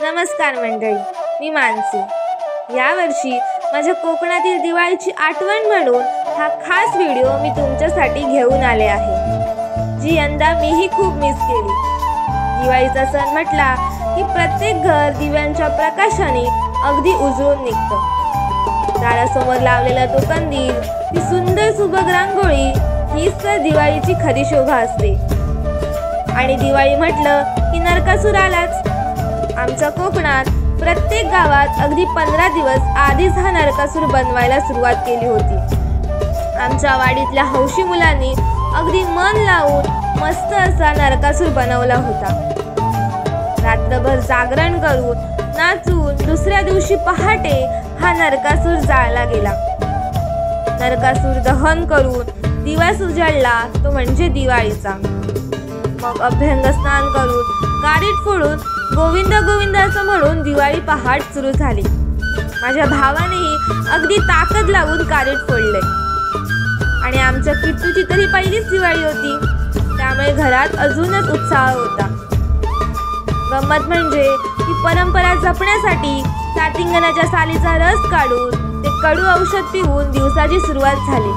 नमस्कार मंडळी, मी मानसी। यावर्षी माझ्या कोकणातील दिवाळीची आठवण म्हणून हा खास व्हिडिओ मी तुमच्यासाठी घेऊन आले आहे, जी यंदा मीही खूप मिस केली। दिवाळीचा सण म्हटला की प्रत्येक घर दिव्यांच्या प्रकाशाने अगदी उजळून निघतं। दारासमोर लावलेला तो कंदील, ती सुंदर सुबक रांगोळी, हीच तर दिवाळीची खरी शोभा असते। आणि दिवाळी म्हटलं की नरकासूर आलाच। आमच्या कोकणात प्रत्येक गावात अगदी 15 दिवस आधीच हा नरकासूर बनवायला सुरुवात केली होती। आमच्या वाडीतल्या हौशी मुलांनी अगदी मन लावून मस्त असा नरकासूर बनवला होता। रात्रभर जागरण करून नाचून दुसऱ्या दिवशी पहाटे हा नरकासूर जाळला गेला। नरकासूर दहन करून दिवस उजाडला तो म्हणजे दिवाळीचा। मग अभ्यंग स्नान करून गाडीत फोडून गोविंद गोविंद असं म्हणून दिवाळी पहाट सुरू झाली। माझ्या भावानेही अगदी ताकद लावून गाडीत फोडले आणि आमच्या किट्टूची तरी पहिलीच दिवाळी होती, त्यामुळे घरात अजूनच उत्साह होता। गंमत म्हणजे ही परंपरा जपण्यासाठी सातिंगणाच्या सालीचा रस काढून ते कडू औषध पिऊन दिवसाची सुरुवात झाली।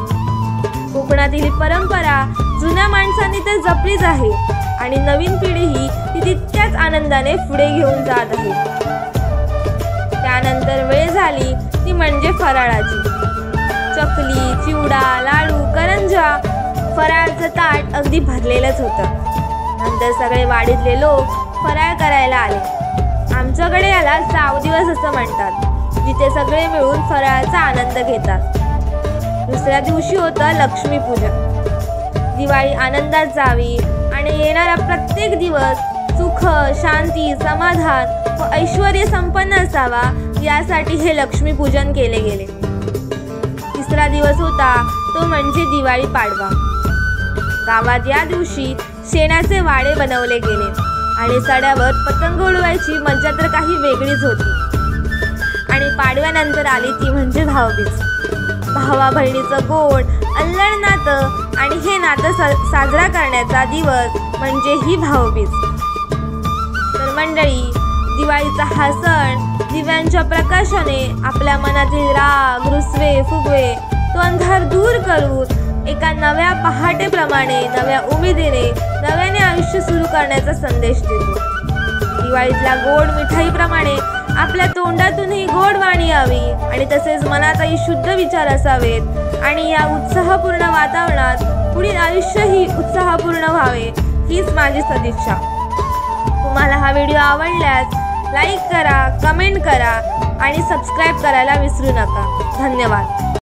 कोकणातील ही परंपरा जुन्या माणसांनी तर जपलीच आहे आणि नवीन पिढीही ती तितक्याच आनंदाने पुढे घेऊन जात आहे। त्यानंतर वेळ झाली ती म्हणजे फराळाची। चकली, चिवडा, लाडू, करंजा, फराळाचं ताट अगदी भरलेलंच होतं। नंतर सगळे वाडीतले लोक फराळ करायला आले। आमच्याकडे याला जाव दिवस असं म्हणतात, जिथे सगळे मिळून फराळाचा आनंद घेतात। दुसऱ्या दिवशी होतं लक्ष्मीपूजन। दिवाळी आनंदात जावी आणि येणारा प्रत्येक दिवस सुख, शांती, समाधान व ऐश्वर्य संपन्न असावा, यासाठी हे लक्ष्मीपूजन केले गेले। तिसरा दिवस होता तो म्हणजे दिवाळी पाडवा। गावात या दिवशी शेणाचे वाडे बनवले गेले आणि सड्यावर पतंग उडवायची मजा तर काही वेगळीच होती। आणि पाडव्यानंतर आली ती म्हणजे भाऊबीज। भावा बहिणीचं गोड अल्लड नातं आणि हे नातं साजरा करण्याचा दिवस म्हणजे ही भाऊबीज। तर मंडळी, दिवाळीचा हा सण दिव्यांच्या प्रकाशाने आपल्या मनातील राग, रुसवे, फुगवे तो अंधार दूर करून एका नव्या पहाटेप्रमाणे, नव्या उमेदीने, नव्याने आयुष्य सुरू करण्याचा संदेश देतो। दिवाळीतल्या गोड मिठाईप्रमाणे आपल्या तोंडातूनही गोड वाणी यावी आणि तसेच मनातही शुद्ध विचार असावेत आणि या उत्साहपूर्ण वातावरणात पुढील आयुष्यही उत्साहपूर्ण व्हावे, हीच माझी सदिच्छा। तुम्हाला हा व्हिडिओ आवडल्यास लाईक करा, कमेंट करा आणि सबस्क्राईब करायला विसरू नका। धन्यवाद।